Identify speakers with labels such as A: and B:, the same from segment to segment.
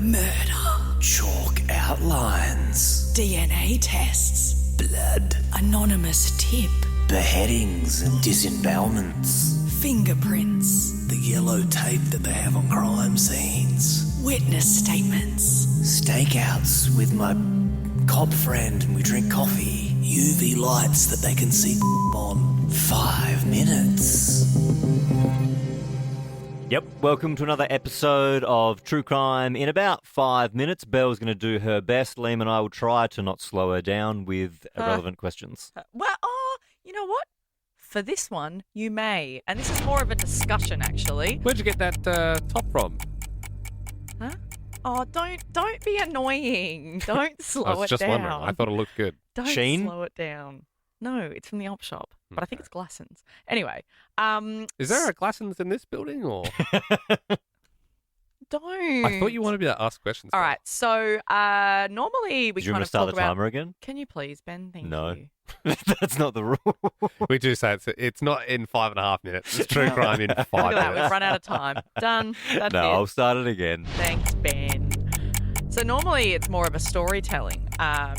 A: Murder.
B: Chalk outlines.
A: DNA tests.
B: Blood.
A: Anonymous tip.
B: Beheadings and disembowelments.
A: Fingerprints.
B: The yellow tape that they have on crime scenes.
A: Witness statements.
B: Stakeouts with my cop friend and we drink coffee. UV lights that they can see on 5 minutes.
C: Yep, welcome to another episode of True Crime in about 5 minutes. Belle's going to do her best. Liam and I will try to not slow her down with irrelevant questions.
D: You know what? For this one, you may. And this is more of a discussion, actually.
E: Where'd you get that top from?
D: Huh? Oh, don't be annoying. Don't slow it down.
E: I was just wondering. I thought it looked good.
D: Don't
C: Sheen?
D: slow it down. No, it's from the op shop, but I think it's Glassons. Anyway,
E: Is there a Glassons in this building, or?
D: Don't.
E: I thought you wanted me to ask questions.
D: All right, so normally we
C: Did you
D: kind
C: want to
D: of
C: start
D: talk
C: the
D: about.
C: timer again?
D: Can you please, Ben? Thank
C: No.
D: you.
C: That's not the rule.
E: We do say it's not in 5.5 minutes. It's true crime in 5
D: Look at that, we've
E: minutes.
D: run out of time. Done. That's
C: No,
D: it.
C: I'll start it again.
D: Thanks, Ben. So normally it's more of a storytelling,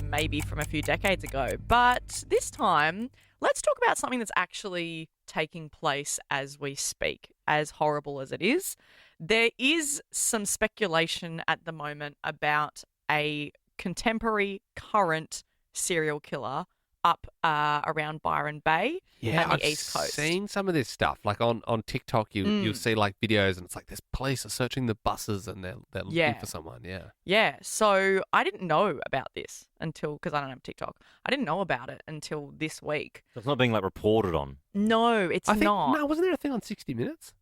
D: maybe from a few decades ago. But this time, let's talk about something that's actually taking place as we speak, as horrible as it is. There is some speculation at the moment about a contemporary, current serial killer up around Byron Bay and the
E: I've
D: East Coast.
E: seen some of this stuff. Like on TikTok, you'll see like videos, and it's like this police are searching the buses, and they're looking for someone. Yeah.
D: Yeah, so I didn't know about this until, because I don't have TikTok, I didn't know about it until this week.
C: So it's not being reported on.
D: No, it's
E: I think
D: not.
E: no, wasn't there a thing on 60 Minutes?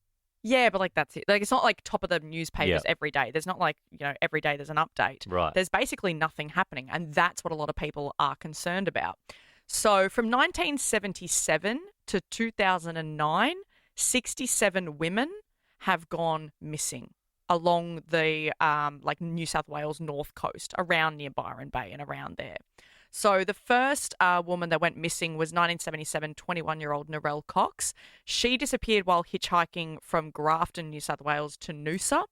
D: Yeah, but that's it. It's not like top of the newspapers
C: Yeah.
D: every day. There's not every day there's an update.
C: Right.
D: There's basically nothing happening, and that's what a lot of people are concerned about. So from 1977 to 2009, 67 women have gone missing along the New South Wales north coast, around near Byron Bay and around there. So the first woman that went missing was 1977 21-year-old Narelle Cox. She disappeared while hitchhiking from Grafton, New South Wales to Noosa.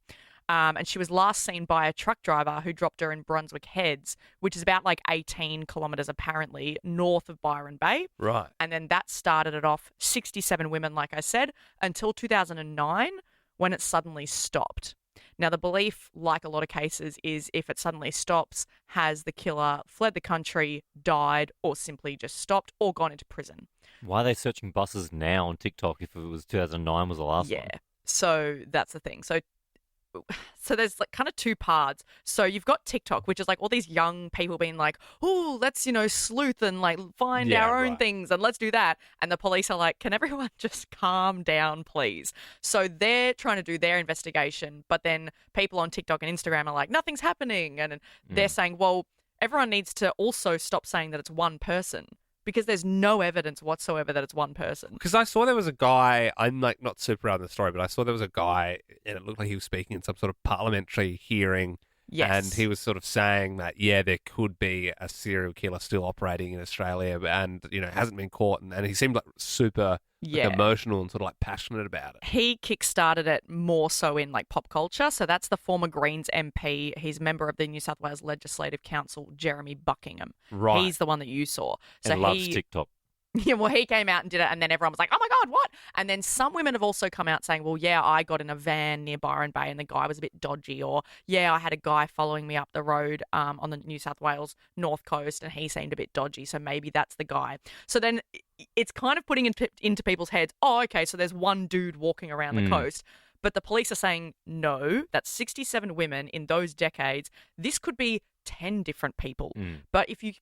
D: And she was last seen by a truck driver who dropped her in Brunswick Heads, which is about 18 kilometres apparently north of Byron Bay.
E: Right.
D: And then that started it off, 67 women, like I said, until 2009 when it suddenly stopped. Now, the belief, like a lot of cases, is if it suddenly stops, has the killer fled the country, died, or simply just stopped or gone into prison.
C: Why are they searching buses now on TikTok if it was 2009 was the last one?
D: Yeah. So that's the thing. So there's kind of two parts. So you've got TikTok, which is all these young people being like, oh, let's, sleuth and find our own things and let's do that. And the police are like, can everyone just calm down, please? So they're trying to do their investigation, but then people on TikTok and Instagram are like, nothing's happening. And they're saying, well, everyone needs to also stop saying that it's one person, because there's no evidence whatsoever that it's one person.
E: Because I saw there was a guy, I'm not super around the story, but I saw there was a guy, and it looked like he was speaking in some sort of parliamentary hearing.
D: Yes.
E: And he was sort of saying that, there could be a serial killer still operating in Australia and, hasn't been caught. And he seemed super emotional and sort of passionate about it.
D: He kickstarted it more so in pop culture. So that's the former Greens MP. He's member of the New South Wales Legislative Council, Jeremy Buckingham.
E: Right.
D: He's the one that you saw. So
C: And loves TikTok.
D: Yeah, well, he came out and did it, and then everyone was like, oh my God, what? And then some women have also come out saying, well, yeah, I got in a van near Byron Bay and the guy was a bit dodgy, or yeah, I had a guy following me up the road on the New South Wales north coast and he seemed a bit dodgy, so maybe that's the guy. So then it's kind of putting into people's heads, oh, okay, so there's one dude walking around the coast. But the police are saying, no, that's 67 women in those decades. This could be 10 different people. But if you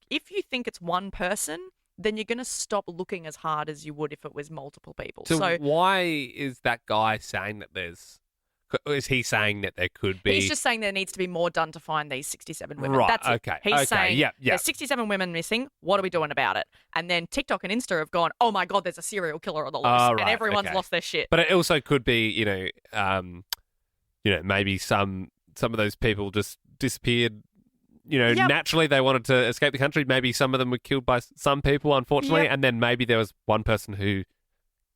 D: think it's one person, then you're going to stop looking as hard as you would if it was multiple people.
E: So why is that guy saying that is he saying that there could be...
D: He's just saying there needs to be more done to find these 67 women.
E: Right,
D: That's it.
E: okay.
D: He's
E: okay,
D: saying
E: yeah.
D: there's 67 women missing. What are we doing about it? And then TikTok and Insta have gone, oh my God, there's a serial killer on the loose.
E: Right,
D: and everyone's
E: okay.
D: lost their shit.
E: But it also could be, maybe some of those people just disappeared. Naturally they wanted to escape the country. Maybe some of them were killed by some people, unfortunately,
D: Yep.
E: and then maybe there was one person who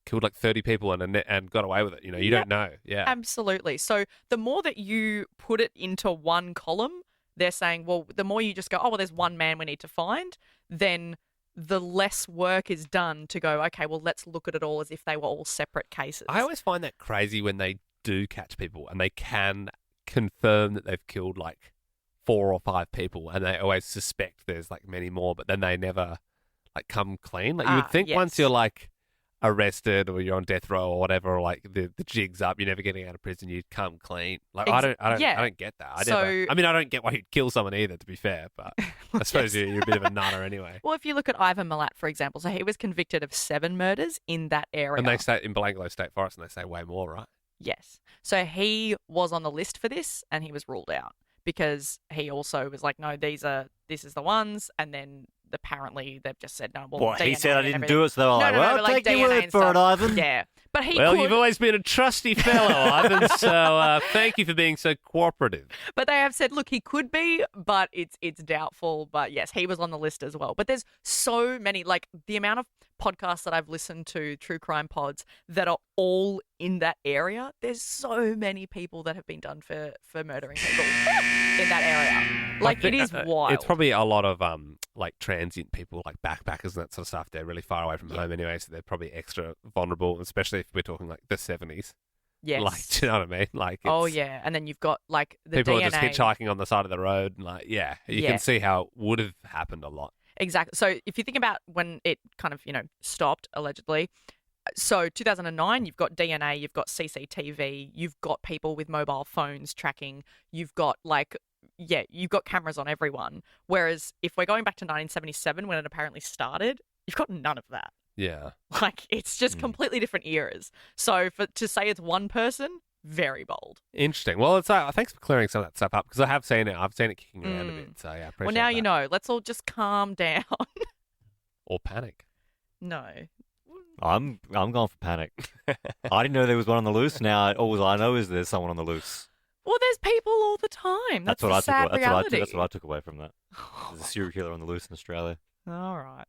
E: killed like 30 people and got away with it. You don't know. Yeah.
D: Absolutely. So the more that you put it into one column, they're saying, well, the more you just go, oh, well, there's one man we need to find, then the less work is done to go, okay, well, let's look at it all as if they were all separate cases.
E: I always find that crazy when they do catch people and they can confirm that they've killed like 4 or 5 people, and they always suspect there's like many more, but then they never like come clean. Like you would think once you're like arrested or you're on death row or whatever, or like the jig's up, you're never getting out of prison, you'd come clean. Like I don't get that. I don't get why you'd kill someone either, to be fair, but I suppose you're a bit of a nutter anyway.
D: Well, if you look at Ivan Milat, for example, so he was convicted of 7 murders in that area.
E: And they say in Belanglo State Forest, and they say way more, right?
D: Yes. So he was on the list for this, and he was ruled out because he also was like, no, this is the ones, and then apparently they've just said no. Well,
C: he
D: DNA
C: said I
D: and
C: didn't
D: everything.
C: do it, so they were like, well, take your word for it, Ivan.
D: Yeah, but
E: you've always been a trusty fellow, Ivan. So thank you for being so cooperative.
D: But they have said, look, he could be, but it's doubtful. But yes, he was on the list as well. But there's so many, like the amount of podcasts that I've listened to, true crime pods, that are all in that area. There's so many people that have been done for murdering people in that area. Like it is wild.
E: It's probably a lot of like transient people, like backpackers and that sort of stuff. They're really far away from home anyway, so they're probably extra vulnerable, especially if we're talking like the 70s.
D: Yes.
E: Like, do you know what I mean? Like,
D: oh yeah, and then you've got like the
E: people
D: DNA.
E: are just hitchhiking on the side of the road, and like, you can see how it would have happened a lot.
D: Exactly. So if you think about when it kind of, stopped, allegedly, so 2009, you've got DNA, you've got CCTV, you've got people with mobile phones tracking, you've got you've got cameras on everyone. Whereas if we're going back to 1977 when it apparently started, you've got none of that.
E: Yeah.
D: Like it's just completely different eras. So to say it's one person, very bold.
E: Interesting. Well, it's thanks for clearing some of that stuff up, because I have seen it. I've seen it kicking around a bit. So yeah, I appreciate
D: well, now
E: that.
D: you know. Let's all just calm down.
E: Or panic.
D: No.
C: I'm going for panic. I didn't know there was one on the loose. Now all I know is there's someone on the loose.
D: Well, there's people all the time. That's
C: what
D: the sad reality.
C: That's what I took away from that. There's a serial killer on the loose in Australia.
D: All right.